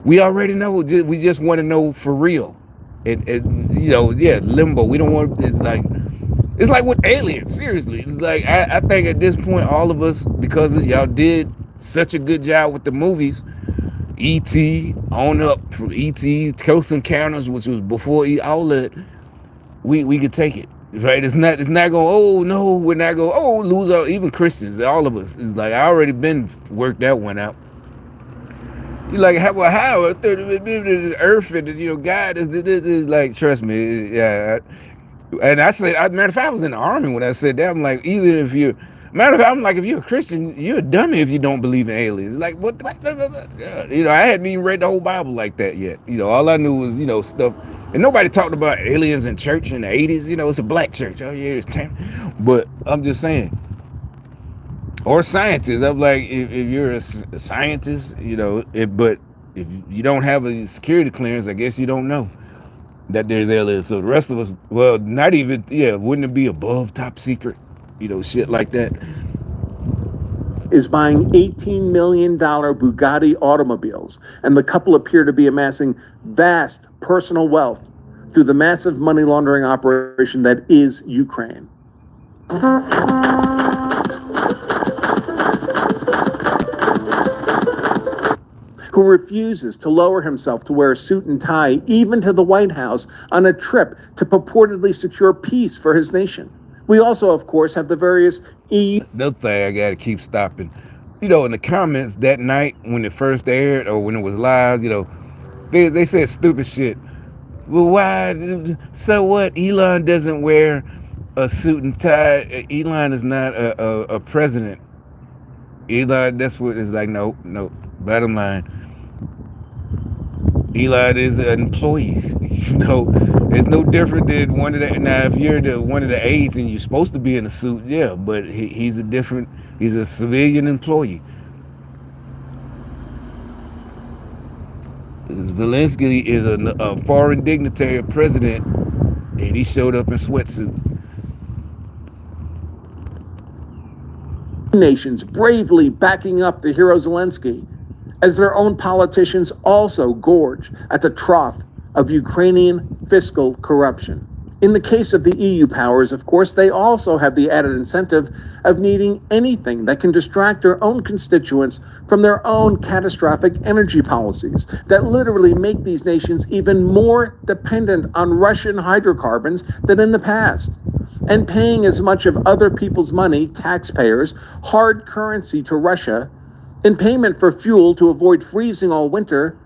We already know. We just want to know for real. Limbo. We don't want. It's like with aliens. Seriously, it's like I think at this point, all of us, because y'all did such a good job with the movies, E.T. on up from E.T. Close Encounters, which was before all that, we could take it. Right? It's not going. Oh no, we're not going. Oh, lose our, even Christians. All of us. It's like I already been worked that one out. You like how the earth and God is like, trust me, yeah. And I said, matter of fact, I was in the army when I said that. I'm like, either if Matter of fact, I'm like, if you're a Christian, you're a dummy if you don't believe in aliens. Like, what? You know, I hadn't even read the whole Bible like that yet. You know, all I knew was, you know, stuff. And nobody talked about aliens in church in the 80s. You know, it's a black church. Oh, yeah, it's 10. But I'm just saying. Or scientists. I'm like, if you're a scientist, you know, but if you don't have a security clearance, I guess you don't know that there's aliens. So the rest of us, well, not even, yeah, wouldn't it be above top secret? You know, shit like that. Is buying $18 million Bugatti automobiles, and the couple appear to be amassing vast personal wealth through the massive money laundering operation that is Ukraine. Who refuses to lower himself to wear a suit and tie, even to the White House, on a trip to purportedly secure peace for his nation. We also, of course, have the various EU. Another thing I gotta keep stopping. You know, in the comments that night when it first aired or when it was live, you know, they said stupid shit. Well, why? So what? Elon doesn't wear a suit and tie. Elon is not a president. Elon, that's what it's like. No. Bottom line, Elon is an employee. You know, it's no different than one of the. Now, if you're one of the aides and you're supposed to be in a suit, yeah, but he's a civilian employee. Zelensky is a foreign dignitary president, and he showed up in sweatsuit. Nations bravely backing up the hero Zelensky, as their own politicians also gorge at the trough of Ukrainian fiscal corruption. In the case of the EU powers, of course, they also have the added incentive of needing anything that can distract their own constituents from their own catastrophic energy policies that literally make these nations even more dependent on Russian hydrocarbons than in the past, and paying as much of other people's money, taxpayers, hard currency to Russia, in payment for fuel to avoid freezing all winter,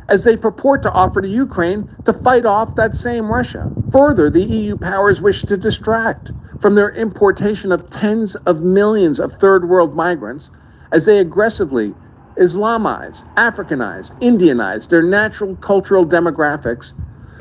as they purport to offer to Ukraine to fight off that same Russia. Further, the EU powers wish to distract from their importation of tens of millions of third world migrants as they aggressively Islamize, Africanize, Indianize their natural cultural demographics,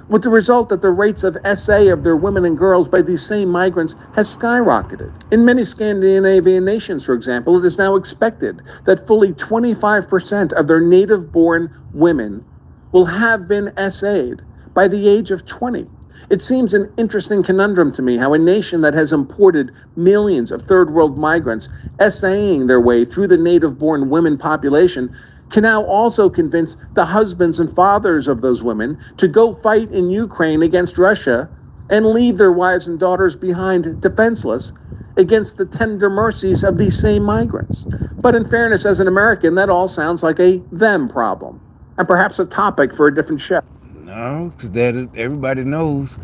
with the result that the rates of SA of their women and girls by these same migrants has skyrocketed. In many Scandinavian nations, for example, it is now expected that fully 25% of their native-born women will have been SA'd by the age of 20. It seems an interesting conundrum to me how a nation that has imported millions of third world migrants SAing their way through the native-born women population can now also convince the husbands and fathers of those women to go fight in Ukraine against Russia and leave their wives and daughters behind defenseless against the tender mercies of these same migrants. But in fairness, as an American, that all sounds like a them problem, and perhaps a topic for a different show. No, because everybody knows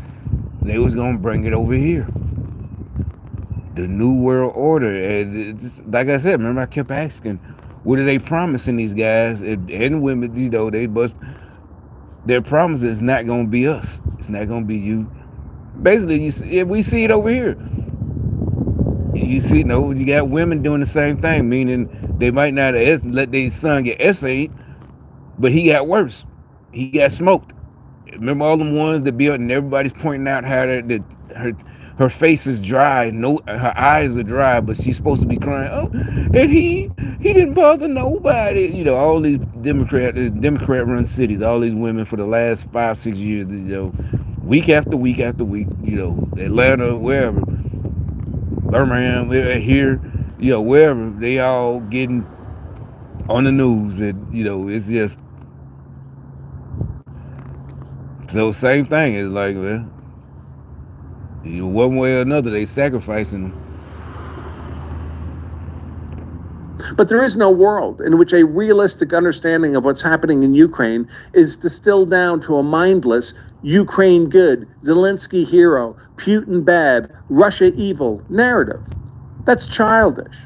they was gonna bring it over here. The New World Order, and it's, like I said, remember I kept asking, what are they promising these guys and women? You know, their promise is not gonna be us. It's not gonna be you. Basically, we see it over here. You see, you got women doing the same thing, meaning they might not let their son get essayed, but he got worse. He got smoked. Remember all them ones that be out and everybody's pointing out how her face is dry, her eyes are dry, but she's supposed to be crying. Oh, and he didn't bother nobody. You know, all these Democrat-run cities, all these women for the last 5-6 years, you know, week after week after week, you know, Atlanta, wherever, Birmingham, here, you know, wherever, they all getting on the news, and you know, it's just so same thing. It's like, well, you know, one way or another, they sacrificing them. But there is no world in which a realistic understanding of what's happening in Ukraine is distilled down to a mindless Ukraine good, Zelensky hero, Putin bad, Russia evil narrative. That's childish.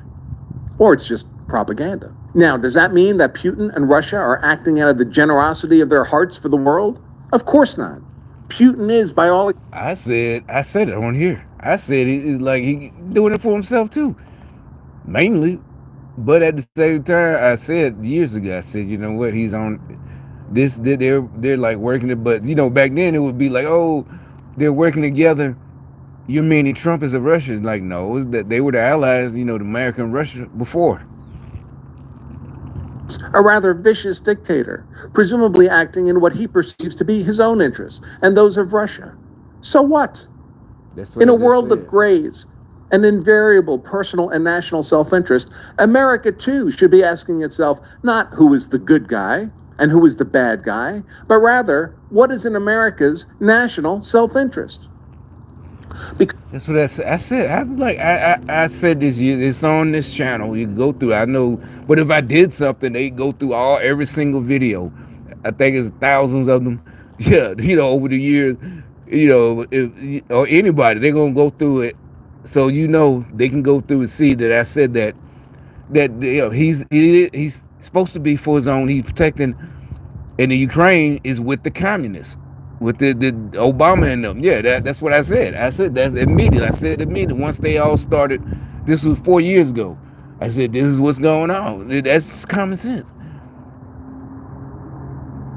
Or it's just propaganda. Now, does that mean that Putin and Russia are acting out of the generosity of their hearts for the world? Of course not. Putin is, by all... I said it on here. I said he's like he doing it for himself too. mainly. But at the same time, I said years ago, I said, you know what, he's on this. They're like working it, but back then it would be like, oh, they're working together. You're meaning Trump is a Russian? Like, no, that they were the allies, the American and Russia before. A rather vicious dictator, presumably acting in what he perceives to be his own interests and those of Russia. So what? That's what In I a just world of said. grays and invariable personal and national self-interest, America too should be asking itself not who is the good guy and who is the bad guy, but rather what is in America's national self-interest. That's what I said. I was like, I said this year. It's on this channel. You can go through. I know, but if I did something, they go through every single video. I think it's thousands of them. Yeah, over the years, if or anybody, they're gonna go through it. So they can go through and see that I said that he's supposed to be for his own. He's protecting, and the Ukraine is with the communists, with the Obama and them. Yeah, that's what I said. I said that's immediate. I said immediately once they all started. This was 4 years ago. I said this is what's going on. That's common sense.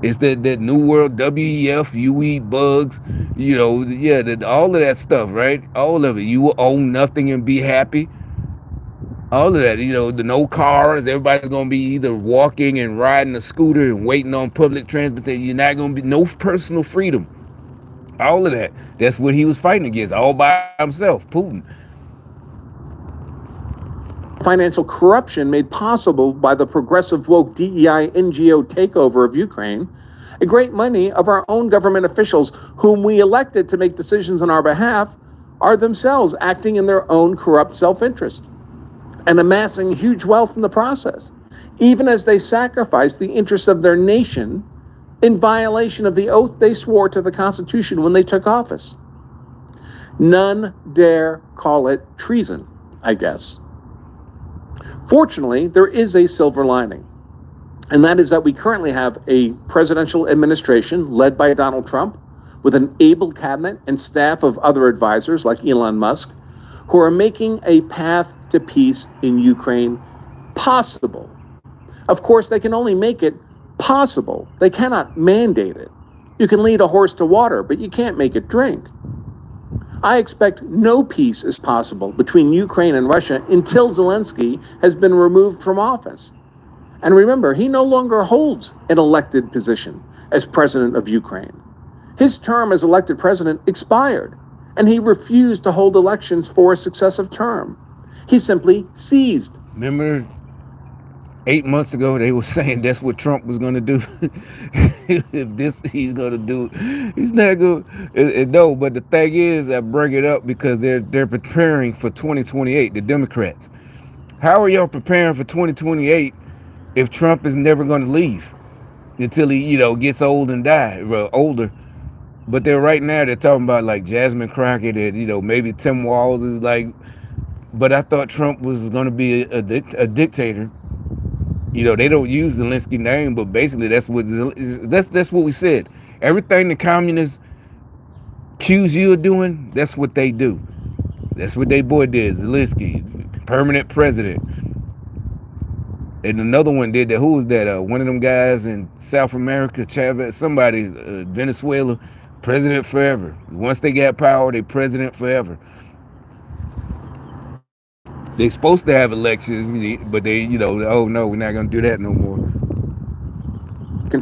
It's that new world WEF, you eat bugs, all of that stuff, right? All of it. You will own nothing and be happy. All of that, the no cars. Everybody's gonna be either walking and riding a scooter and waiting on public transportation. You're not gonna be no personal freedom. All of that. That's what he was fighting against, all by himself, Putin. Financial corruption made possible by the progressive woke DEI NGO takeover of Ukraine, a great many of our own government officials whom we elected to make decisions on our behalf are themselves acting in their own corrupt self-interest and amassing huge wealth in the process, even as they sacrifice the interests of their nation in violation of the oath they swore to the Constitution when they took office. None dare call it treason, I guess. Fortunately, there is a silver lining, and that is that we currently have a presidential administration led by Donald Trump with an able cabinet and staff of other advisors like Elon Musk, who are making a path to peace in Ukraine possible. Of course, they can only make it possible. They cannot mandate it. You can lead a horse to water, but you can't make it drink. I expect no peace is possible between Ukraine and Russia until Zelensky has been removed from office. And remember, he no longer holds an elected position as president of Ukraine. His term as elected president expired, and he refused to hold elections for a successive term. He simply seized. Remember 8 months ago, they were saying that's what Trump was going to do. If this he's going to do, he's not going to. No, but the thing is, I bring it up because they're preparing for 2028, the Democrats. How are y'all preparing for 2028 if Trump is never going to leave until he, gets old and older? But right now they're talking about like Jasmine Crockett and, maybe Tim Walz is like, but I thought Trump was going to be a dictator. They don't use Zelensky's name, but basically that's what we said. Everything the communists accuse you of doing, that's what they do. That's what they boy did. Zelensky, permanent president. And another one did that. Who was that? One of them guys in South America, Chavez, somebody, Venezuela, president forever. Once they got power, they president forever. They supposed to have elections, but they, oh no, we're not going to do that no more.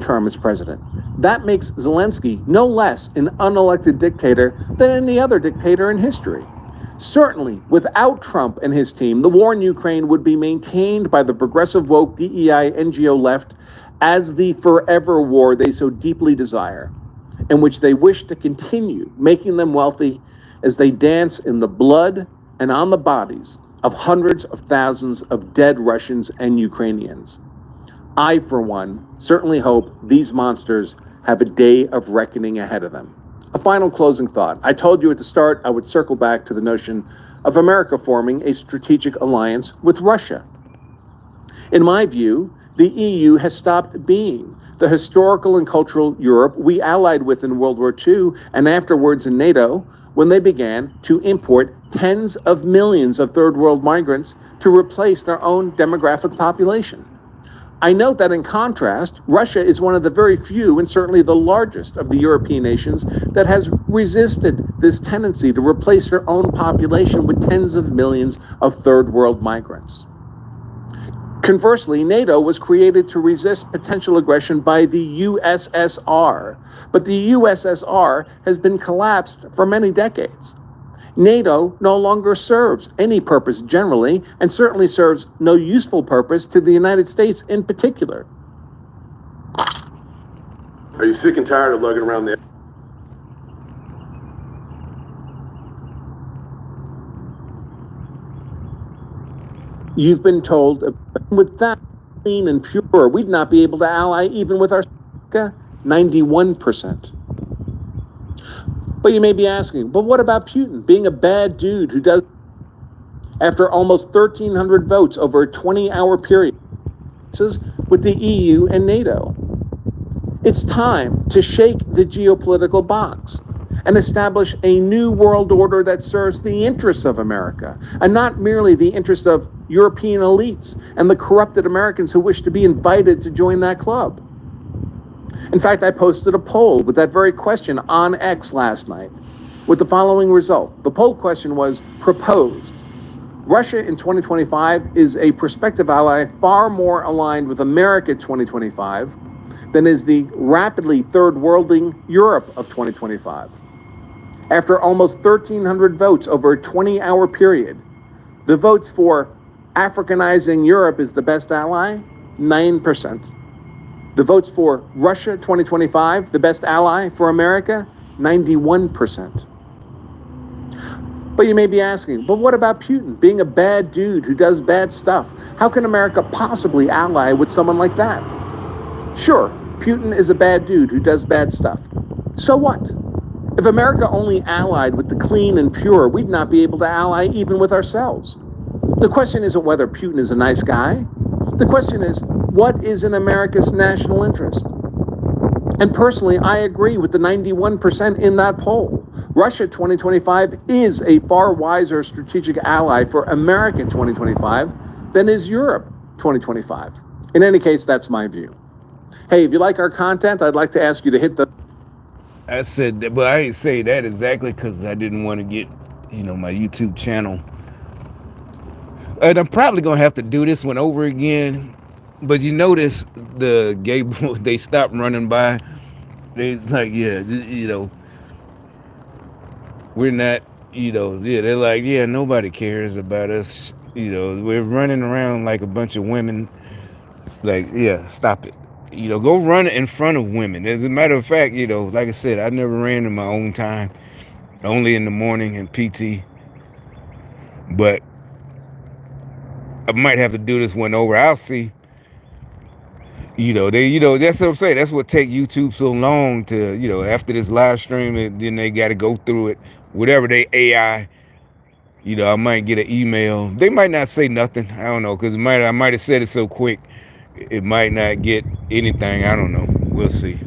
Term as president. That makes Zelensky no less an unelected dictator than any other dictator in history. Certainly, without Trump and his team, the war in Ukraine would be maintained by the progressive woke DEI NGO left as the forever war they so deeply desire, in which they wish to continue making them wealthy as they dance in the blood and on the bodies of hundreds of thousands of dead Russians and Ukrainians. I, for one, certainly hope these monsters have a day of reckoning ahead of them. A final closing thought. I told you at the start I would circle back to the notion of America forming a strategic alliance with Russia. In my view, the EU has stopped being the historical and cultural Europe we allied with in World War II and afterwards in NATO, when they began to import tens of millions of third world migrants to replace their own demographic population. I note that in contrast, Russia is one of the very few and certainly the largest of the European nations that has resisted this tendency to replace their own population with tens of millions of third world migrants. Conversely, NATO was created to resist potential aggression by the USSR, but the USSR has been collapsed for many decades. NATO no longer serves any purpose generally, and certainly serves no useful purpose to the United States in particular. Are you sick and tired of lugging around the... You've been told, with that clean and pure, we'd not be able to ally even with our 91%. But you may be asking, but what about Putin being a bad dude who does, after almost 1,300 votes over a 20-hour period, with the EU and NATO? It's time to shake the geopolitical box and establish a new world order that serves the interests of America, and not merely the interests of European elites and the corrupted Americans who wish to be invited to join that club. In fact, I posted a poll with that very question on X last night with the following result. The poll question was proposed. Russia in 2025 is a prospective ally far more aligned with America 2025 than is the rapidly third-worlding Europe of 2025. After almost 1,300 votes over a 20-hour period, the votes for Africanizing Europe is the best ally, 9%. The votes for Russia 2025, the best ally for America, 91%. But you may be asking, but what about Putin being a bad dude who does bad stuff? How can America possibly ally with someone like that? Sure, Putin is a bad dude who does bad stuff. So what? If America only allied with the clean and pure, we'd not be able to ally even with ourselves. The question isn't whether Putin is a nice guy. The question is, what is in America's national interest? And personally, I agree with the 91% in that poll. Russia 2025 is a far wiser strategic ally for America 2025 than is Europe 2025. In any case, that's my view. Hey, if you like our content, I'd like to ask you to hit the... I said that, but I didn't say that exactly because I didn't want to get, my YouTube channel. And I'm probably going to have to do this one over again. But you notice the gay boys, they stopped running by. They like, yeah, we're not, they're like, yeah, nobody cares about us. We're running around like a bunch of women. Like, yeah, stop it. Go run in front of women. As a matter of fact, like I said, I never ran in my own time, only in the morning in PT. But I might have to do this one over. I'll see. That's what I'm saying. That's what take YouTube so long to, after this live stream, and then they got to go through it. Whatever they AI, I might get an email. They might not say nothing. I don't know, because I might have said it so quick. It might not get anything. I don't know. We'll see.